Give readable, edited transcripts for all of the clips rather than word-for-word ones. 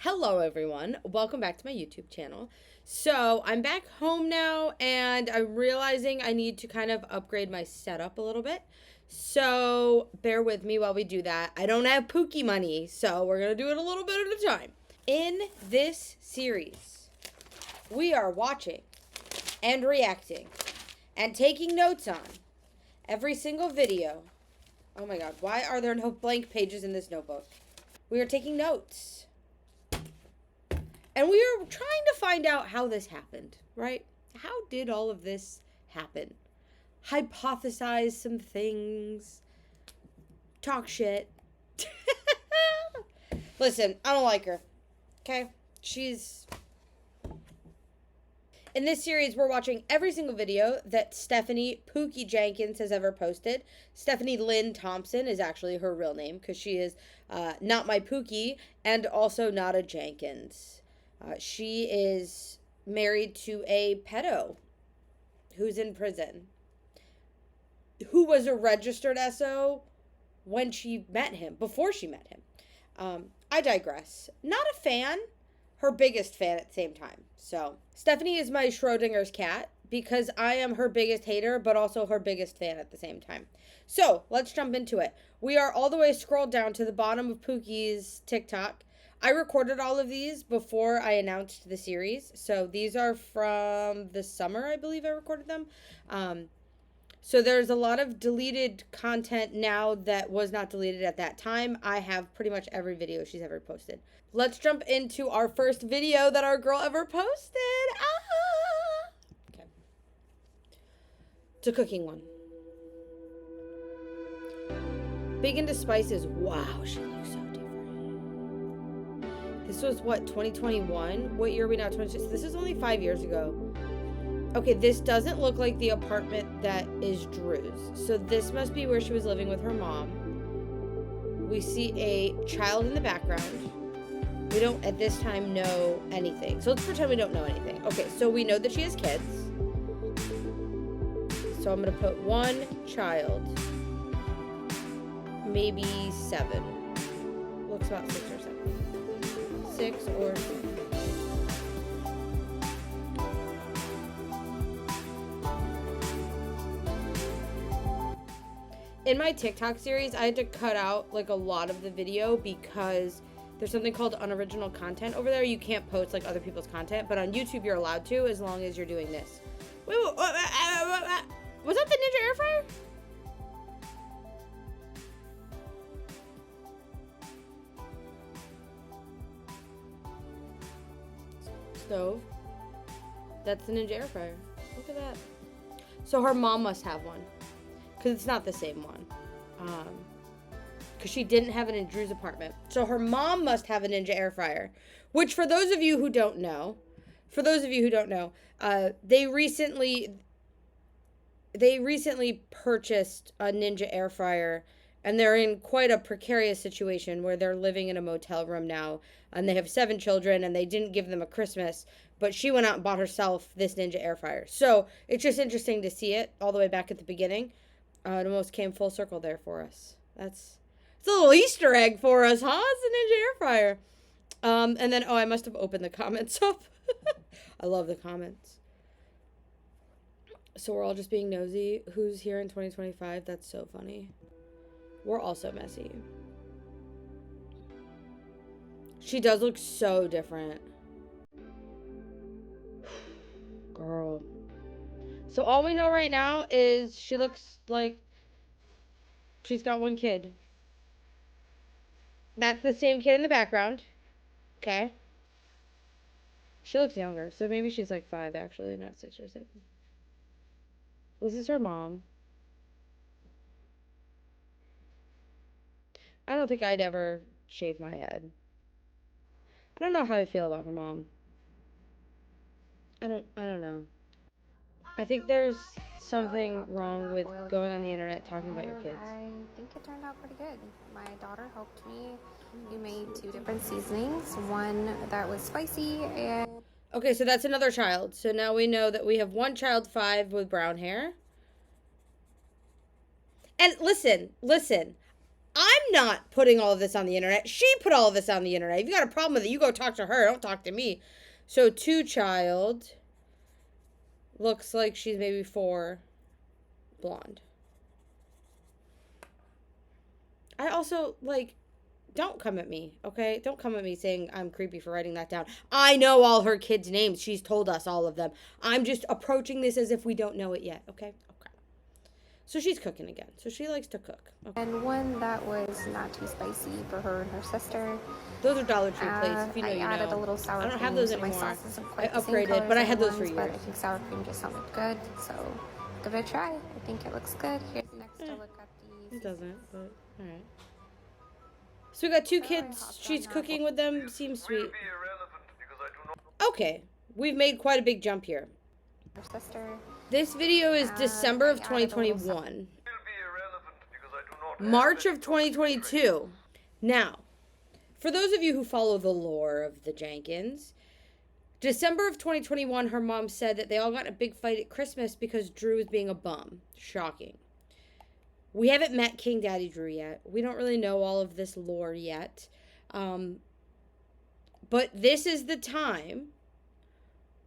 Hello everyone, welcome back to my YouTube channel. So I'm back home now and I'm realizing I need to kind of upgrade my setup a little bit. So bear with me while we do that. I don't have Pookie money, so we're gonna do it a little bit at a time. In this series, we are watching and reacting and taking notes on every single video. Oh my god, why are there no blank pages in this notebook? We are taking notes. And we are trying to find out how this happened, right? How did all of this happen? Hypothesize some things. Talk shit. Listen, I don't like her. Okay? In this series, we're watching every single video that Stephanie Pookie Jenkins has ever posted. Stephanie Lynn Thompson is actually her real name because she is not my Pookie and also not a Jenkins. She is married to a pedo who's in prison, who was a registered SO when she met him, before she met him. I digress. Not a fan, her biggest fan at the same time. So Stephanie is my Schrodinger's cat because I am her biggest hater, but also her biggest fan at the same time. So let's jump into it. We are all the way scrolled down to the bottom of Pookie's TikTok. I recorded all of these before I announced the series. So these are from the summer, I believe I recorded them. So there's a lot of deleted content now that was not deleted at that time. I have pretty much every video she's ever posted. Let's jump into our first video that our girl ever posted. Okay. It's a cooking one. Big into spices. Wow, she looks so different. This was what, 2021? What year are we now? 26. This is only 5 years ago. Okay, this doesn't look like the apartment that is Drew's. So this must be where she was living with her mom. We see a child in the background. We don't, at this time, know anything. So let's pretend we don't know anything. Okay, so we know that she has kids. So I'm going to put one child. Maybe 7. Looks about 6 or 7. 6 or 7. In my TikTok series, I had to cut out like a lot of the video because there's something called unoriginal content over there. You can't post like other people's content, but on YouTube you're allowed to as long as you're doing this. Wait, was that the Ninja air fryer? Stove. That's the Ninja air fryer. Look at that. So her mom must have one. Because it's not the same one. Because she didn't have it in Drew's apartment. So her mom must have a Ninja air fryer. Which for those of you who don't know, they recently purchased a Ninja air fryer. And they're in quite a precarious situation where they're living in a motel room now. And they have 7 children and they didn't give them a Christmas. But she went out and bought herself this Ninja air fryer. So it's just interesting to see it all the way back at the beginning. It almost came full circle there for us. It's a little Easter egg for us, huh? It's a Ninja air fryer. And then, I must have opened the comments up. I love the comments. So we're all just being nosy. Who's here in 2025? That's so funny. We're also messy. She does look so different. Girl. So all we know right now is she looks like she's got one kid. That's the same kid in the background. Okay. She looks younger, so maybe she's like 5 actually, not 6 or 7. This is her mom. I don't think I'd ever shave my head. I don't know how I feel about her mom. I don't know. I think there's something wrong with going on the internet talking about your kids. I think it turned out pretty good. My daughter helped me. We made 2 different seasonings. One that was spicy and... Okay, so that's another child. So now we know that we have one child, 5, with brown hair. And listen. I'm not putting all of this on the internet. She put all of this on the internet. If you got a problem with it, you go talk to her. Don't talk to me. So 2-child. Looks like she's maybe 4. Blonde. I also, like, don't come at me, okay? Don't come at me saying I'm creepy for writing that down. I know all her kids' names. She's told us all of them. I'm just approaching this as if we don't know it yet, okay? Okay. So she's cooking again. So she likes to cook. Okay. And one that was not too spicy for her and her sister. Those are Dollar Tree plates, if you know, I you added know. a little sour I don't cream. have those so my anymore. sauce isn't quite I the same upgraded, color but I as had the those for ones, but years. I think sour cream just sounded good, so give it a try. I think it looks good. Here's next to look at the... It doesn't, but alright. So we got 2 kids. She's cooking with them. Seems sweet. Okay. We've made quite a big jump here. Her sister. This video is December of 2021. March of 2022. Now, for those of you who follow the lore of the Jenkins, December of 2021, her mom said that they all got in a big fight at Christmas because Drew was being a bum. Shocking. We haven't met King Daddy Drew yet. We don't really know all of this lore yet. But this is the time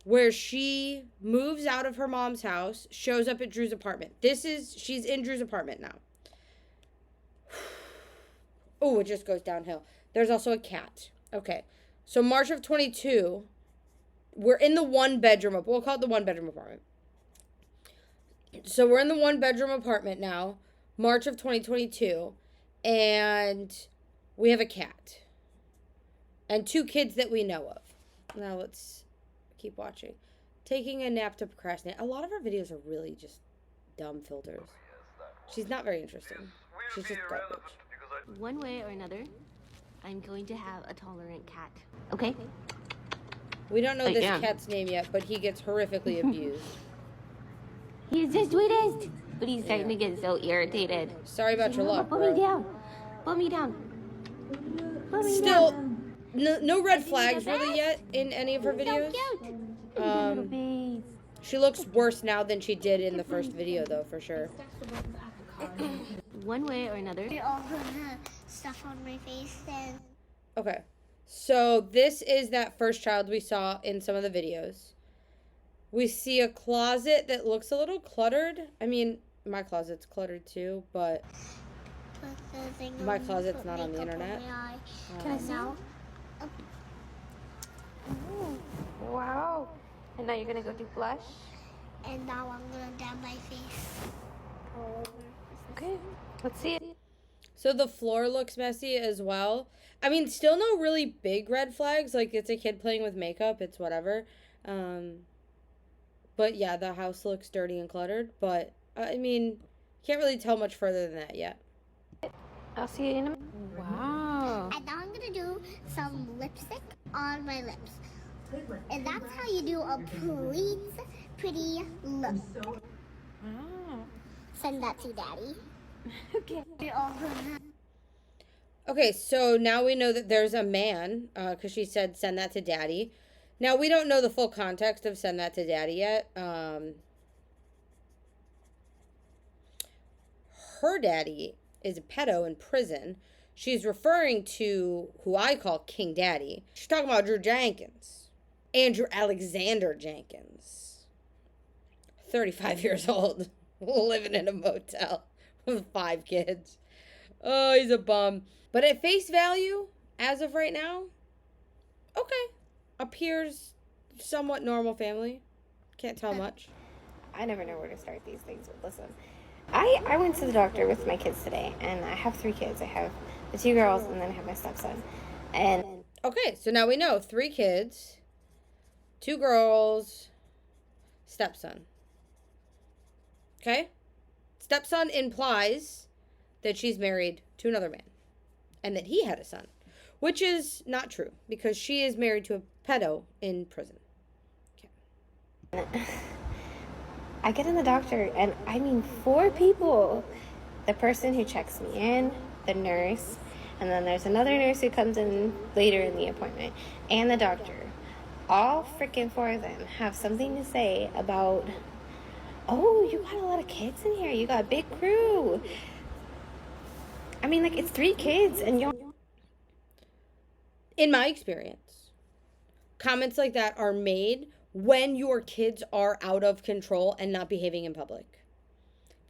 where she moves out of her mom's house, shows up at Drew's apartment. She's in Drew's apartment now. Oh, it just goes downhill. There's also a cat. Okay. So March of 22, we're in the 1-bedroom, we'll call it the 1-bedroom apartment. So we're in the 1-bedroom apartment now, March of 2022, and we have a cat. And 2 kids that we know of. Now let's keep watching. Taking a nap to procrastinate. A lot of our videos are really just dumb filters. She's not very interesting. She's just garbage. One way or another, I'm going to have a tolerant cat. Okay? We don't know this cat's name yet, but he gets horrifically abused. He's the sweetest! But he's starting to get so irritated. Sorry about your luck, Put bro. me down. Put me down. Put me Still, down. no red flags really yet in any of her videos. Little face. She looks worse now than she did in the first video, though, for sure. One way or another. You're all gonna stuff on my face then. Okay, so this is that first child we saw in some of the videos. We see a closet that looks a little cluttered. I mean, my closet's cluttered too, but my closet's not on the internet. Can I see? Wow. And now you're gonna go do blush? And now I'm gonna dab my face. Okay. Let's see it. So the floor looks messy as well. I mean, still no really big red flags. Like, it's a kid playing with makeup. It's whatever. But yeah, the house looks dirty and cluttered. But, I mean, can't really tell much further than that yet. I'll see you in a minute. Wow. And now I'm gonna do some lipstick on my lips. And that's how you do a pretty look. Wow. Send that to Daddy. Okay. You're all gonna... Okay, so now we know that there's a man, because she said send that to Daddy. Now, we don't know the full context of send that to Daddy yet. Her daddy is a pedo in prison. She's referring to who I call King Daddy. She's talking about Drew Jenkins. Andrew Alexander Jenkins. 35 years old. Living in a motel with 5 kids. Oh, he's a bum. But at face value, as of right now, okay. Appears somewhat normal family. Can't tell much. I never know where to start these things, but listen. I went to the doctor with my kids today, and I have 3 kids. I have the 2 girls, and then I have my stepson. And Okay, so now we know 3 kids, 2 girls, stepson. Okay? Stepson implies that she's married to another man and that he had a son, which is not true because she is married to a pedo in prison. I get in the doctor, and I mean 4 people. The person who checks me in, the nurse, and then there's another nurse who comes in later in the appointment, and the doctor. All freaking 4 of them have something to say about, oh, you got a lot of kids in here. You got a big crew. I mean, like, it's 3 kids, and y'all. In my experience, comments like that are made when your kids are out of control and not behaving in public.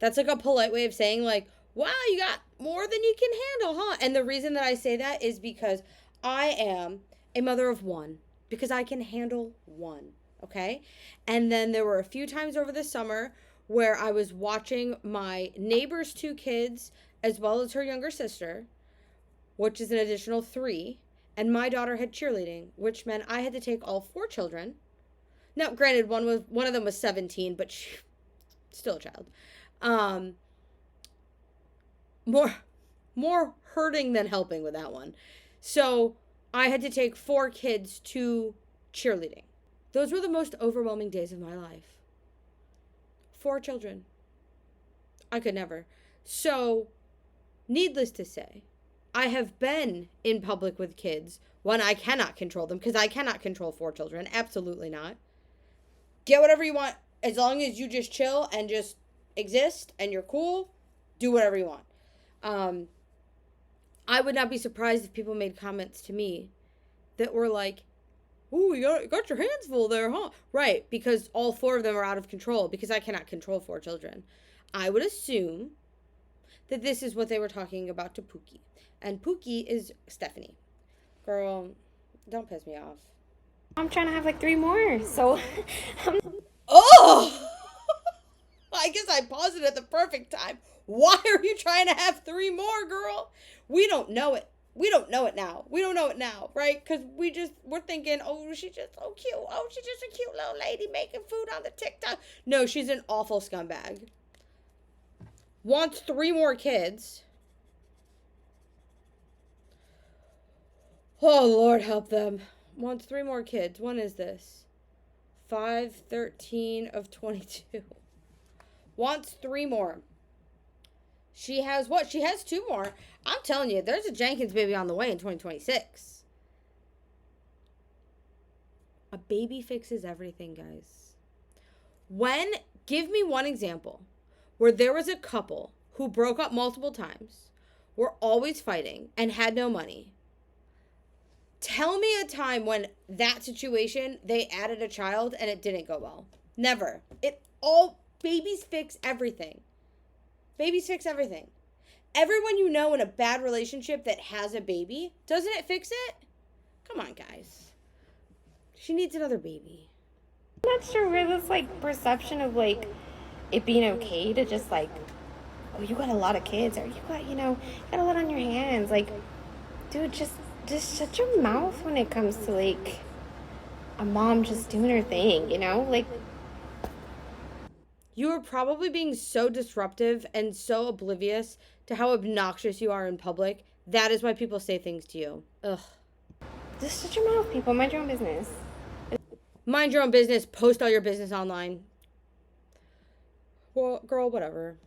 That's like a polite way of saying, like, wow, you got more than you can handle, huh? And the reason that I say that is because I am a mother of one, because I can handle one, okay? And then there were a few times over the summer where I was watching my neighbor's 2 kids as well as her younger sister, which is an additional 3, and my daughter had cheerleading, which meant I had to take all 4 children. Now, granted, one of them was 17, but still a child. More hurting than helping with that one. So I had to take 4 kids to cheerleading. Those were the most overwhelming days of my life. 4 children. I could never. So, needless to say, I have been in public with kids when I cannot control them, because I cannot control 4 children. Absolutely not. Get whatever you want, as long as you just chill and just exist and you're cool. Do whatever you want. I would not be surprised if people made comments to me that were like, ooh, you got your hands full there, huh? Right, because all 4 of them are out of control, because I cannot control 4 children. I would assume that this is what they were talking about to Pookie. And Pookie is Stephanie. Girl, don't piss me off. I'm trying to have like 3 more, so. Oh! I guess I paused it at the perfect time. Why are you trying to have 3 more, girl? We don't know it. We don't know it now. We don't know it now, right? Because we're thinking, oh, she's just so cute. Oh, she's just a cute little lady making food on the TikTok. No, she's an awful scumbag. Wants 3 more kids. Oh, Lord, help them. Wants 3 more kids. When is this? 5/13 of 22. Wants 3 more. She has what? She has 2 more. I'm telling you, there's a Jenkins baby on the way in 2026. A baby fixes everything, guys. Give me one example where there was a couple who broke up multiple times, were always fighting, and had no money. Tell me a time when that situation, they added a child and it didn't go well. Never. Babies fix everything. Babies fix everything. Everyone you know in a bad relationship that has a baby, doesn't it fix it? Come on, guys. She needs another baby. I'm not sure where this, like, perception of, like, it being okay to just, like, oh, you got a lot of kids, or you got, you got a lot on your hands. Like, dude, just shut your mouth when it comes to, like, a mom just doing her thing, Like, you are probably being so disruptive and so oblivious to how obnoxious you are in public. That is why people say things to you. Ugh. just shut your mouth, people. Mind your own business. Mind your own business. Post all your business online. Well, girl, whatever.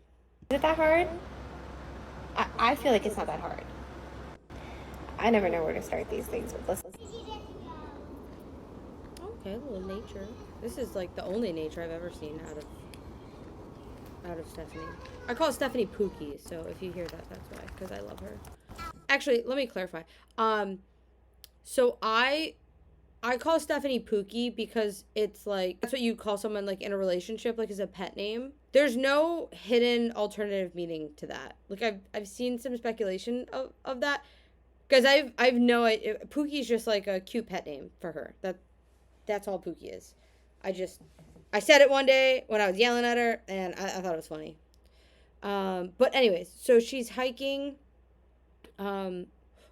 Is it that hard? I feel like it's not that hard. I never know where to start these things with. Listen. Okay, a little nature. This is like the only nature I've ever seen out of Stephanie. I call Stephanie Pookie, so if you hear that, that's why, because I love her. Actually, let me clarify. So I call Stephanie Pookie because it's like, that's what you call someone like in a relationship, like as a pet name. There's no hidden alternative meaning to that. Like I've seen some speculation of that, because I've no idea. Pookie's just like a cute pet name for her. That's all Pookie is. I said it one day when I was yelling at her, and I thought it was funny. But anyways, so she's hiking.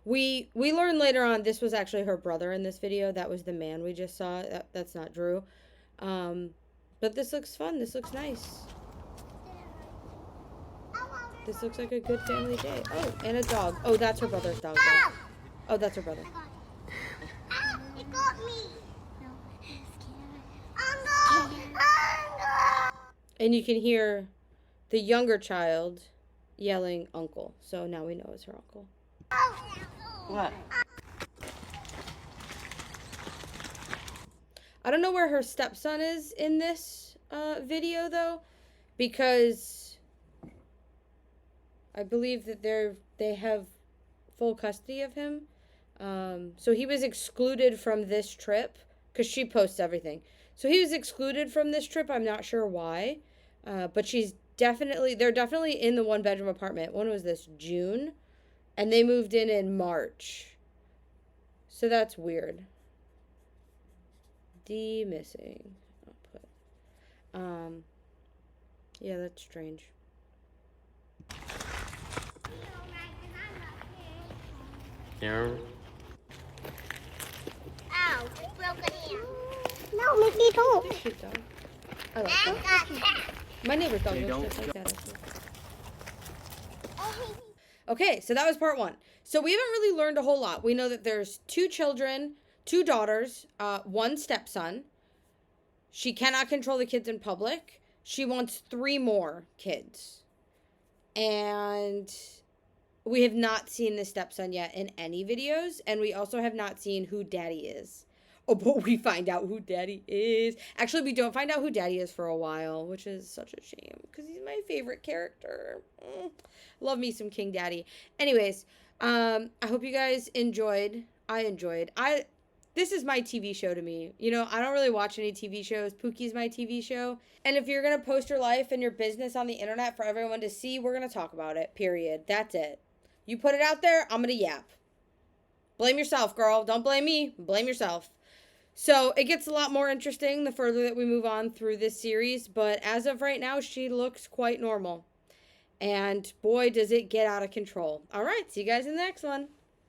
We learn later on this was actually her brother in this video. That was the man we just saw. That's not Drew. But this looks fun. This looks nice. This looks like a good family day. Oh, and a dog. Oh, that's her brother's dog. Though. Oh, that's her brother. It got me. And you can hear the younger child yelling uncle. So now we know it's her uncle. What? I don't know where her stepson is in this video, though, because I believe that they have full custody of him. So he was excluded from this trip because she posts everything. So he was excluded from this trip. I'm not sure why, but they're definitely in the 1-bedroom apartment. When was this? June, and they moved in March. So that's weird. Missing. I'll put. Yeah, that's strange. Here. Ow, broke a hand. No, maybe don't. Cute dog. I like I that. got that. My neighbor's dog They looks don't just like that. Actually. Oh, Okay, so that was part 1. So we haven't really learned a whole lot. We know that there's 2 children, 2 daughters, 1 stepson. She cannot control the kids in public. She wants 3 more kids. And we have not seen the stepson yet in any videos. And we also have not seen who daddy is. Oh, but we find out who daddy is. Actually, we don't find out who daddy is for a while, which is such a shame because he's my favorite character. Love me some King Daddy. Anyways, I hope you guys enjoyed. I enjoyed. This is my TV show to me. You know, I don't really watch any TV shows. Pookie's my TV show. And if you're going to post your life and your business on the internet for everyone to see, we're going to talk about it, period. That's it. You put it out there, I'm going to yap. Blame yourself, girl. Don't blame me. Blame yourself. So it gets a lot more interesting the further that we move on through this series. But as of right now, she looks quite normal. And boy, does it get out of control. All right, see you guys in the next one.